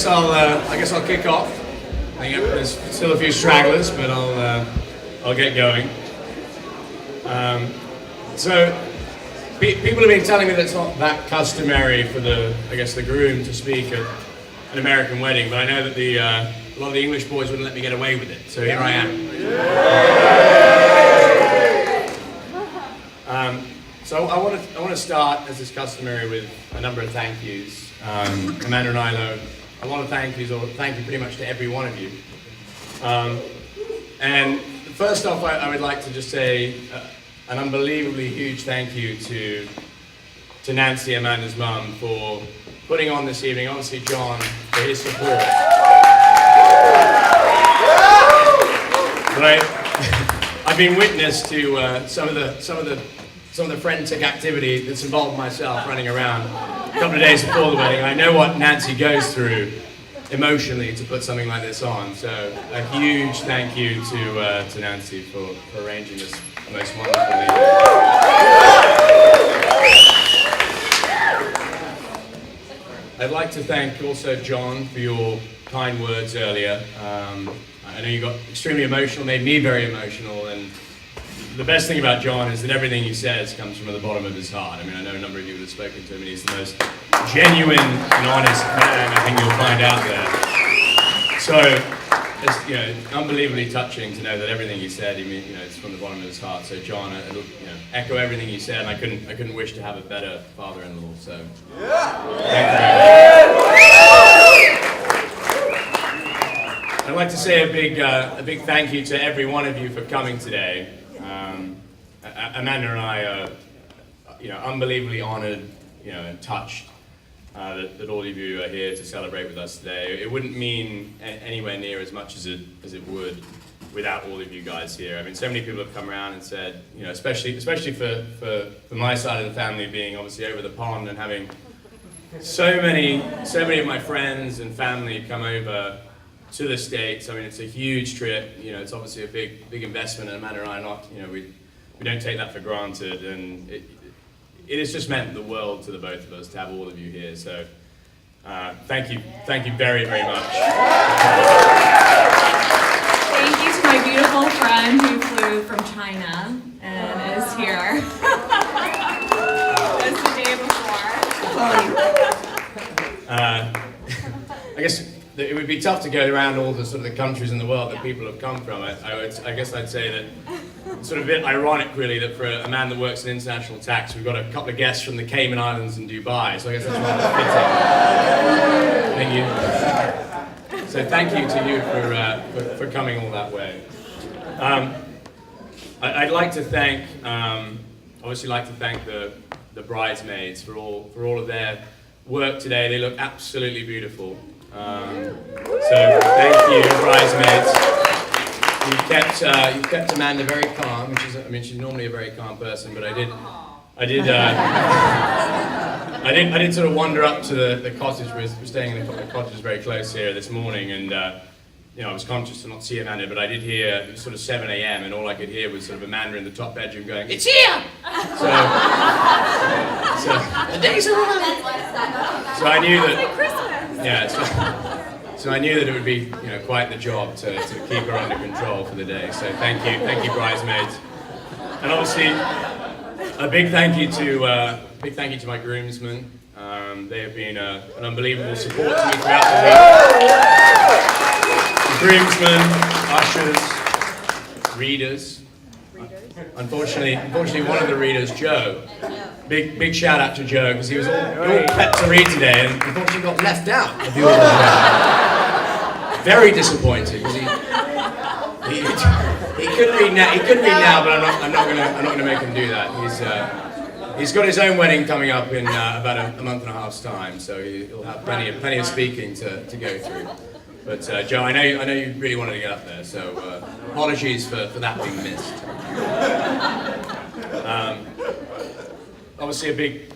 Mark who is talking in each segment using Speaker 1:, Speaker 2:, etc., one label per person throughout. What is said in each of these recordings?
Speaker 1: guess I'll kick off. I think there's still a few stragglers, but I'll get going. So people have been telling me that it's not that customary for the groom to speak at an American wedding, but I know that a lot of the English boys wouldn't let me get away with it, so here I am. So I want to start, as is customary, with a number of thank yous. Amanda and I owe a lot of thank yous, or thank you pretty much to every one of you. And first off, I would like to just say an unbelievably huge thank you to Nancy, Amanda's mum, for putting on this evening. Obviously, John, for his support. But I've been witness to some of the frantic activity that's involved myself running around a couple of days before the wedding. I know what Nancy goes through emotionally to put something like this on. So a huge thank you to Nancy for arranging this most wonderful evening. I'd like to thank also John for your kind words earlier. I know you got extremely emotional, made me very emotional, and the best thing about John is that everything he says comes from the bottom of his heart. I mean, I know a number of you have spoken to him, and he's the most genuine and honest man I think you'll find out there. So, it's unbelievably touching to know that everything he said, it's from the bottom of his heart. So, John, it'll echo everything you said, and I couldn't wish to have a better father-in-law. So, thank you very much. I'd like to say a big thank you to every one of you for coming today. Amanda and I are, unbelievely honored, and touched that all of you are here to celebrate with us today. It wouldn't mean anywhere near as much as it would without all of you guys here. I mean, so many people have come around and said, especially for my side of the family being obviously over the pond and having so many of my friends and family come over to the States. I mean, it's a huge trip. It's obviously a big investment, and Amanda and I are not, we don't take that for granted, and it has just meant the world to the both of us to have all of you here. So, thank you very, very much.
Speaker 2: Thank you to my beautiful friend who flew from China and is here. Just the day before.
Speaker 1: I guess it would be tough to go around all the sort of the countries in the world that people have come from. I guess I'd say that it's sort of a bit ironic, really, that for a man that works in international tax, we've got a couple of guests from the Cayman Islands and Dubai. So I guess that's rather fitting. Thank you. So thank you to you for coming all that way. I'd like to thank, obviously, the bridesmaids for all of their work today. They look absolutely beautiful. So thank you, bridesmaids. You've kept Amanda very calm. She's normally a very calm person, but I did sort of wander up to the cottage. We're staying in the cottage very close here this morning, and I was conscious to not see Amanda, but I did hear it was sort of 7 a.m. and all I could hear was sort of Amanda in the top bedroom going, "It's here!" So the days are on. So I knew that. Yeah, so I knew that it would be, quite the job to keep her under control for the day. So thank you, bridesmaids, and obviously a big thank you to my groomsmen. They have been an unbelievable support to me throughout the week. Groomsmen, ushers, readers. Unfortunately, one of the readers, Joe. Big shout out to Joe, because he was all prepped to read today, and unfortunately got left out of the order. Very disappointed, because he could read now. He could read now, but I'm not gonna make him do that. He's got his own wedding coming up in about a month and a half's time, so he'll have plenty of speaking to go through. But Joe, I know you really wanted to get up there, so apologies for that being missed. Obviously, a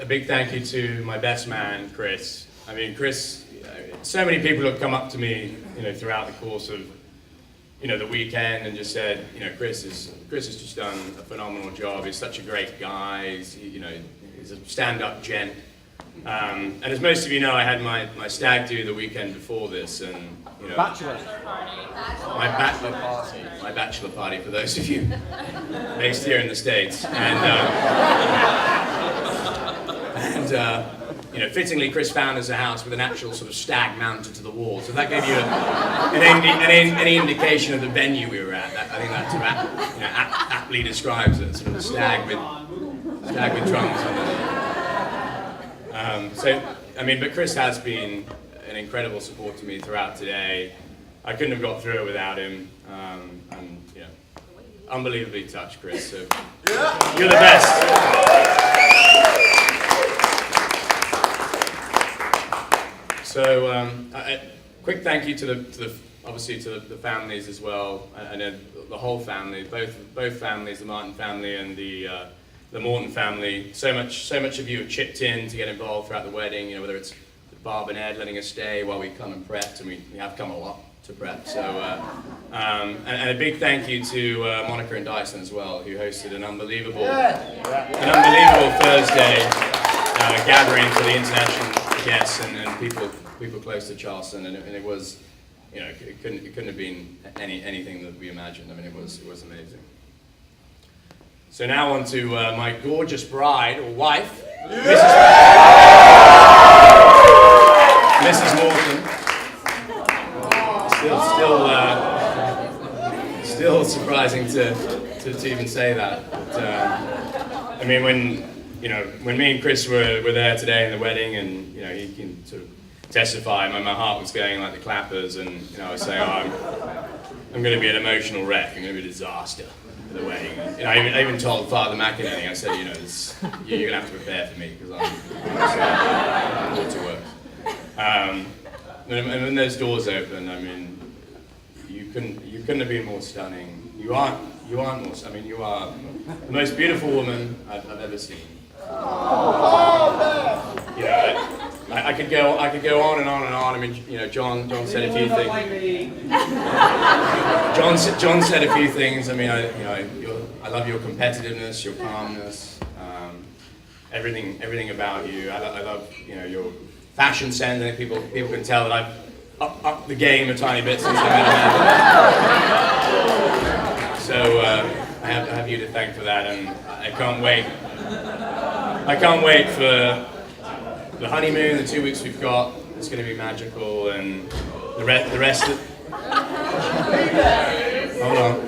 Speaker 1: big thank you to my best man, Chris. I mean, Chris. So many people have come up to me, throughout the course of, the weekend, and just said, Chris has just done a phenomenal job. He's such a great guy. He's a stand-up gent. And as most of you know, I had my stag do the weekend before this, and
Speaker 3: Bachelor.
Speaker 1: my bachelor party for those of you based here in the States, and fittingly, Chris found us a house with an actual sort of stag mounted to the wall, so that gave you any indication of the venue we were at. I think that sort of aptly describes it, sort of a stag with drums. But Chris has been an incredible support to me throughout today. I couldn't have got through it without him, unbelievably touched, Chris. So you're the best. So, a quick thank you to the families as well, and the whole family, both families, the Martin family and the Morton family. So much of you have chipped in to get involved throughout the wedding. Whether it's Barb and Ed letting us stay while we come and prepped, and we have come a lot to prep. So, and a big thank you to Monica and Dyson as well, who hosted an unbelievable Thursday gathering for the international guests and people close to Charleston, and it was, it couldn't have been anything that we imagined. I mean, it was amazing. So now on to my gorgeous bride or wife, Mrs. Morton. Still surprising to even say that. But, when me and Chris were there today in the wedding, and he can sort of testify, my heart was going like the clappers, and I was saying, I'm going to be an emotional wreck. I'm going to be a disaster at the wedding. And I even told Father McInerney, I said, you're going to have to prepare for me because I'm all to work. And when those doors open, you couldn't have been more stunning. You aren't more. You are the most beautiful woman I've ever seen. I could go on and on and on. John said a few things. John said a few things. I love your competitiveness, your calmness, everything about you. I love your fashion sense. I think people can tell that I've upped the game a tiny bit since I met Amanda. So I have you to thank for that, and I can't wait. I can't wait for the honeymoon, the 2 weeks we've got. It's going to be magical, and the rest of... Hold on.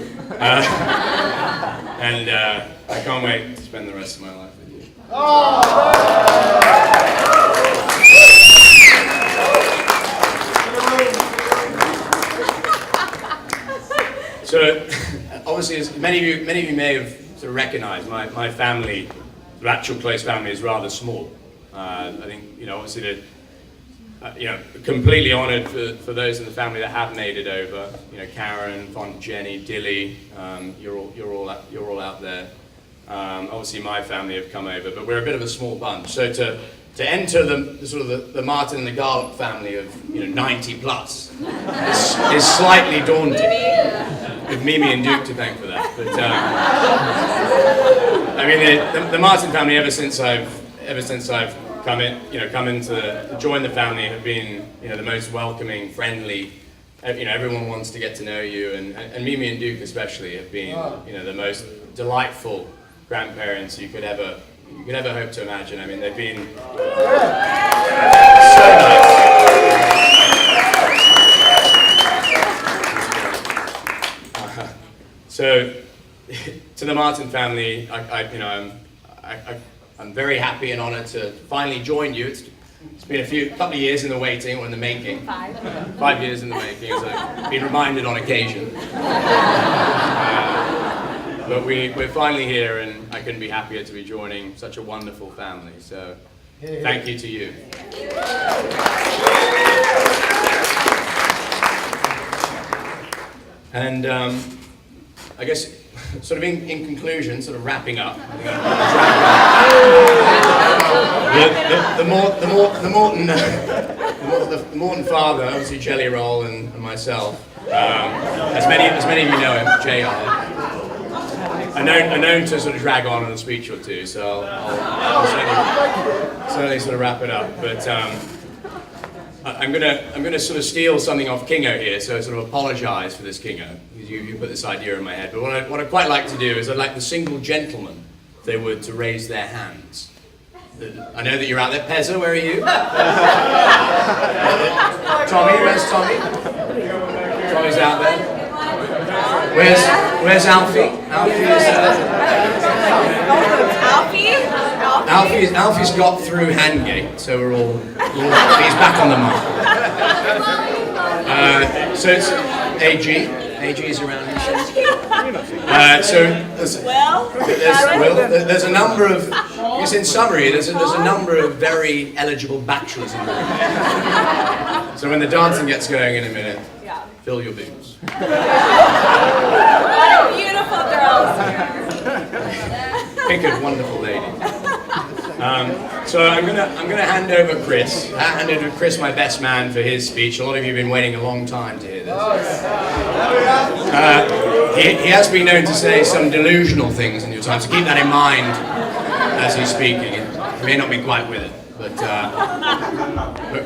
Speaker 1: I can't wait to spend the rest of my life with you. So, obviously, as many of you may have sort of recognized, my family, the actual close family, is rather small. I think, obviously, completely honoured for those in the family that have made it over. Karen, Font, Jenny, Dilly, you're all out there. Obviously, my family have come over, but we're a bit of a small bunch. So to enter the Martin and the Garlic family of 90 plus is slightly daunting. With Mimi and Duke to thank for that. But the Martin family, ever since I've come in to join the family, have been the most welcoming, friendly. Everyone wants to get to know you, and Mimi and Duke especially have been the most delightful grandparents you could ever hope to imagine. They've been so nice. So, to the Martin family, I'm very happy and honoured to finally join you. It's been a couple of years in the waiting or in the making. 5 years in the making, as I've been reminded on occasion. But we're finally here, and I couldn't be happier to be joining such a wonderful family. So, thank you to you. And I guess, sort of in conclusion, sort of wrapping up. The Morton father, obviously Jelly Roll and myself, as many of you know him, JR. are known to sort of drag on a speech or two, so I'll certainly sort of wrap it up. But I'm gonna sort of steal something off Kingo here, so sort of apologise for this, Kingo, because you put this idea in my head. But what I'd quite like to do is I'd like the single gentlemen, if they would, to raise their hands. I know that you're out there. Pezza, where are you? Tommy, where's Tommy? Tommy's out there. Where's Alfie? Alfie's got through Handgate, so he's back on the mark. So it's AG. AG's around here. There's a number of, I guess in summary, there's a number of very eligible bachelors in the room. So when the dancing gets going in a minute, fill your boots.
Speaker 2: What a beautiful girls here.
Speaker 1: Pick a wonderful lady. So I'm gonna hand over Chris. My best man, for his speech. A lot of you have been waiting a long time to hear this. He has been known to say some delusional things in your time, so keep that in mind as he's speaking. He may not be quite with it, but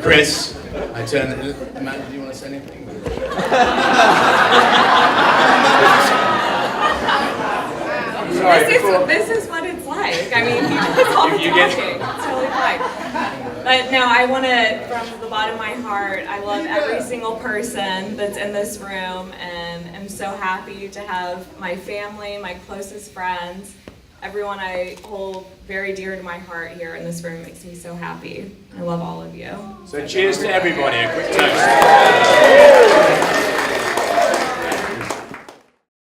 Speaker 1: Chris, I turn. Matt, do you want to say anything?
Speaker 2: This is what it's like. I mean, he does all the talking. It's totally fine. But no, I want to, from the bottom of my heart, I love every single person that's in this room, and I'm so happy to have my family, my closest friends, everyone I hold very dear to my heart here in this room. Makes me so happy. I love all of you.
Speaker 1: So cheers to everybody. A quick toast.